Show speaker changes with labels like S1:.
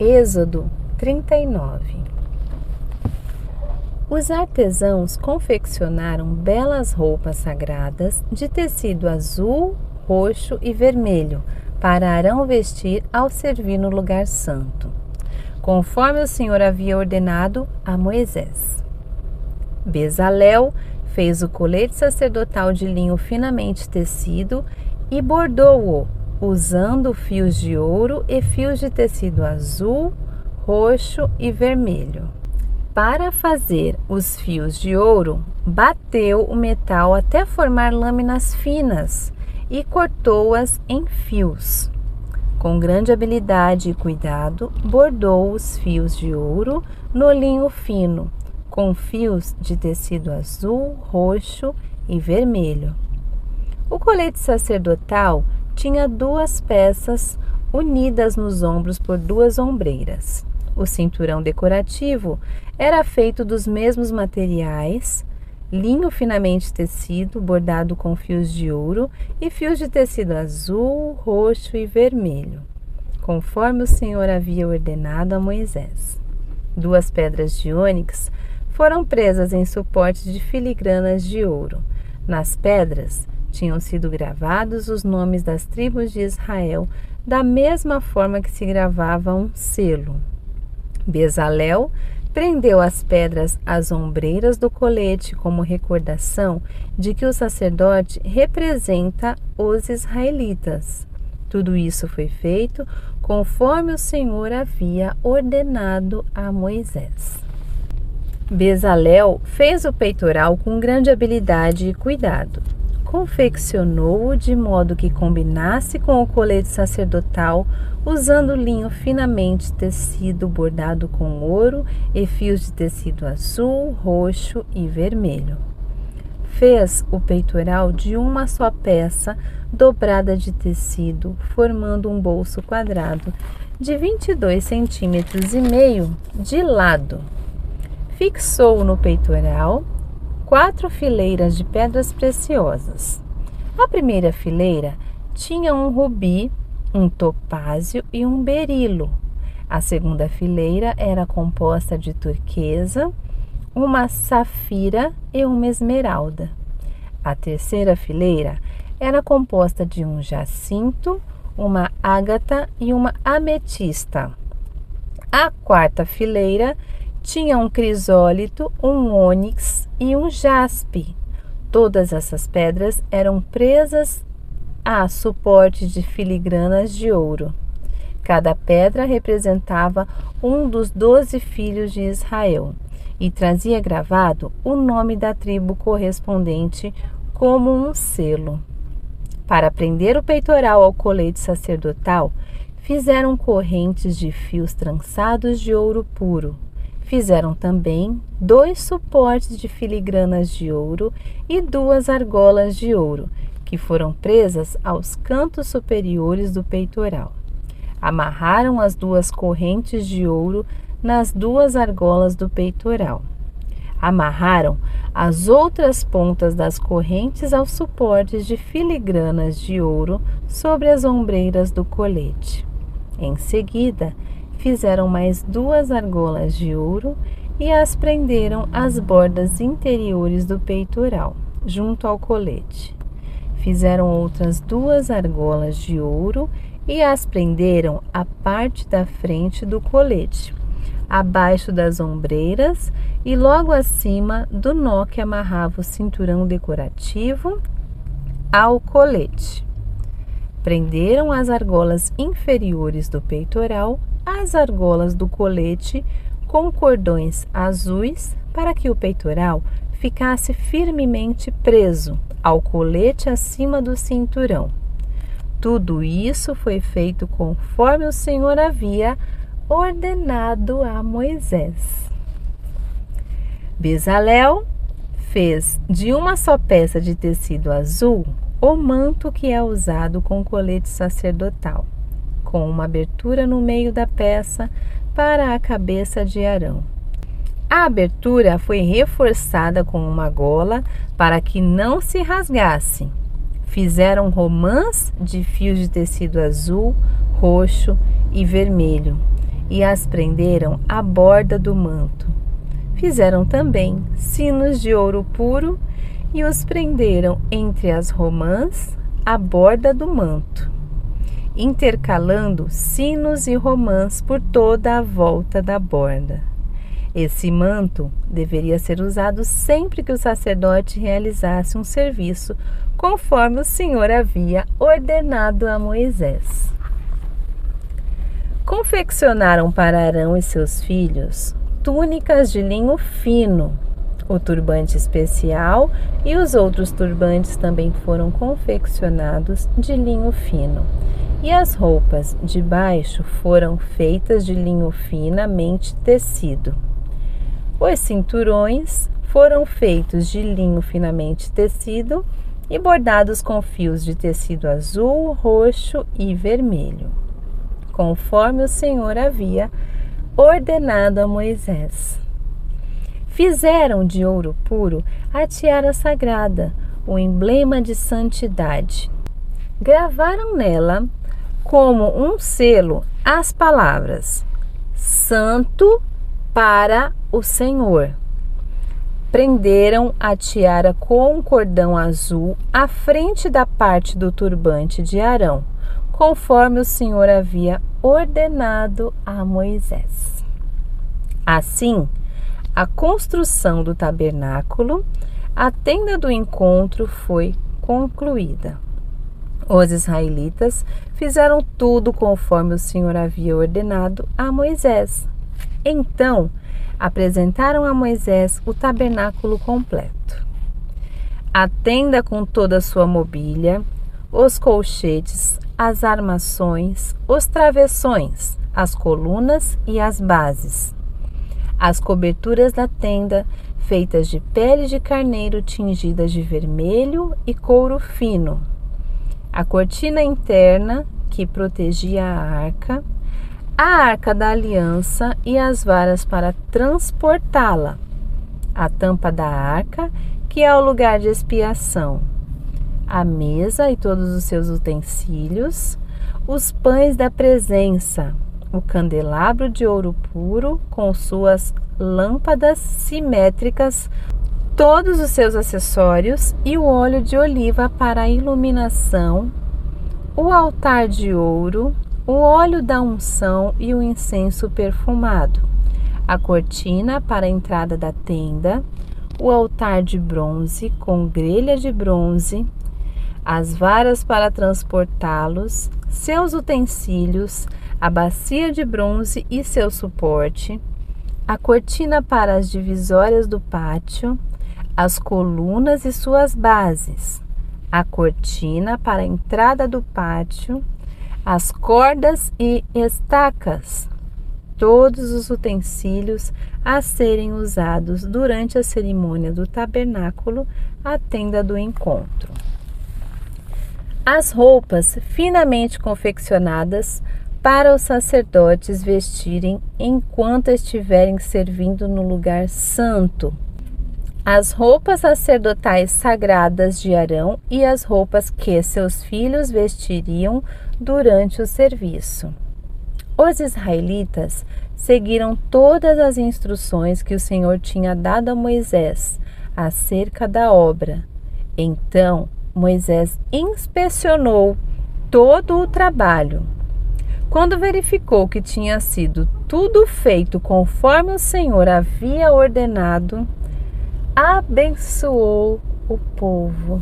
S1: Êxodo 39. Os artesãos confeccionaram belas roupas sagradas de tecido azul, roxo e vermelho para Arão vestir ao servir no lugar santo, conforme o Senhor havia ordenado a Moisés. Bezalel fez o colete sacerdotal de linho finamente tecido e bordou-o, usando fios de ouro e fios de tecido azul, roxo e vermelho. Para fazer os fios de ouro, bateu o metal até formar lâminas finas e cortou-as em fios. Com grande habilidade e cuidado, bordou os fios de ouro no linho fino, com fios de tecido azul, roxo e vermelho. O colete sacerdotal tinha 2 peças unidas nos ombros por 2 ombreiras. O cinturão decorativo era feito dos mesmos materiais, linho finamente tecido, bordado com fios de ouro e fios de tecido azul, roxo e vermelho, conforme o Senhor havia ordenado a Moisés. 2 pedras de ônix foram presas em suportes de filigranas de ouro. Nas pedras tinham sido gravados os nomes das tribos de Israel, da mesma forma que se gravava um selo. Bezalel prendeu as pedras às ombreiras do colete como recordação de que o sacerdote representa os israelitas. Tudo isso foi feito conforme o Senhor havia ordenado a Moisés. Bezalel fez o peitoral com grande habilidade e cuidado. Confeccionou-o de modo que combinasse com o colete sacerdotal, usando linho finamente tecido bordado com ouro e fios de tecido azul, roxo e vermelho. Fez o peitoral de uma só peça dobrada de tecido, formando um bolso quadrado de 22,5 centímetros de lado. Fixou no peitoral 4 fileiras de pedras preciosas. A primeira fileira tinha um rubi, um topázio e um berilo. A segunda fileira era composta de turquesa, uma safira e uma esmeralda. A terceira fileira era composta de um jacinto, uma ágata e uma ametista. A quarta fileira tinha um crisólito, um ônix e um jaspe. Todas essas pedras eram presas a suportes de filigranas de ouro. Cada pedra representava um dos 12 filhos de Israel e trazia gravado o nome da tribo correspondente como um selo. Para prender o peitoral ao colete sacerdotal, fizeram correntes de fios trançados de ouro puro. Fizeram também 2 suportes de filigranas de ouro e 2 argolas de ouro, que foram presas aos cantos superiores do peitoral. Amarraram as 2 correntes de ouro nas 2 argolas do peitoral. Amarraram as outras pontas das correntes aos suportes de filigranas de ouro sobre as ombreiras do colete. Em seguida, fizeram mais 2 argolas de ouro e as prenderam às bordas interiores do peitoral, junto ao colete. Fizeram outras 2 argolas de ouro e as prenderam à parte da frente do colete, abaixo das ombreiras e logo acima do nó que amarrava o cinturão decorativo ao colete. Prenderam as argolas inferiores do peitoral às argolas do colete com cordões azuis para que o peitoral ficasse firmemente preso ao colete acima do cinturão. Tudo isso foi feito conforme o Senhor havia ordenado a Moisés. Bezalel fez de uma só peça de tecido azul o manto que é usado com o colete sacerdotal, com uma abertura no meio da peça para a cabeça de Arão. A abertura foi reforçada com uma gola para que não se rasgasse. Fizeram romãs de fios de tecido azul, roxo e vermelho e as prenderam à borda do manto. Fizeram também sinos de ouro puro e os prenderam entre as romãs à borda do manto, intercalando sinos e romãs por toda a volta da borda. Esse manto deveria ser usado sempre que o sacerdote realizasse um serviço, conforme o Senhor havia ordenado a Moisés. Confeccionaram para Arão e seus filhos túnicas de linho fino. O turbante especial e os outros turbantes também foram confeccionados de linho fino. E as roupas de baixo foram feitas de linho finamente tecido. Os cinturões foram feitos de linho finamente tecido e bordados com fios de tecido azul, roxo e vermelho, conforme o Senhor havia ordenado a Moisés. Fizeram de ouro puro a tiara sagrada, o emblema de santidade. Gravaram nela, como um selo, as palavras: Santo para o Senhor. Prenderam a tiara com um cordão azul à frente da parte do turbante de Arão, conforme o Senhor havia ordenado a Moisés. Assim, a construção do tabernáculo, a tenda do encontro, foi concluída. Os israelitas fizeram tudo conforme o Senhor havia ordenado a Moisés. Então, apresentaram a Moisés o tabernáculo completo. A tenda com toda a sua mobília, os colchetes, as armações, os travessões, as colunas e as bases. As coberturas da tenda, feitas de pele de carneiro tingidas de vermelho e couro fino. A cortina interna, que protegia a arca da aliança e as varas para transportá-la, a tampa da arca, que é o lugar de expiação, a mesa e todos os seus utensílios, os pães da presença, o candelabro de ouro puro com suas lâmpadas simétricas, todos os seus acessórios e o óleo de oliva para a iluminação, o altar de ouro, o óleo da unção e o incenso perfumado, a cortina para a entrada da tenda, o altar de bronze com grelha de bronze, as varas para transportá-los, seus utensílios, a bacia de bronze e seu suporte, a cortina para as divisórias do pátio, as colunas e suas bases, a cortina para a entrada do pátio, as cordas e estacas, todos os utensílios a serem usados durante a cerimônia do tabernáculo, a tenda do encontro. As roupas finamente confeccionadas para os sacerdotes vestirem enquanto estiverem servindo no lugar santo, as roupas sacerdotais sagradas de Arão e as roupas que seus filhos vestiriam durante o serviço. Os israelitas seguiram todas as instruções que o Senhor tinha dado a Moisés acerca da obra. Então, Moisés inspecionou todo o trabalho. Quando verificou que tinha sido tudo feito conforme o Senhor havia ordenado, abençoou o povo.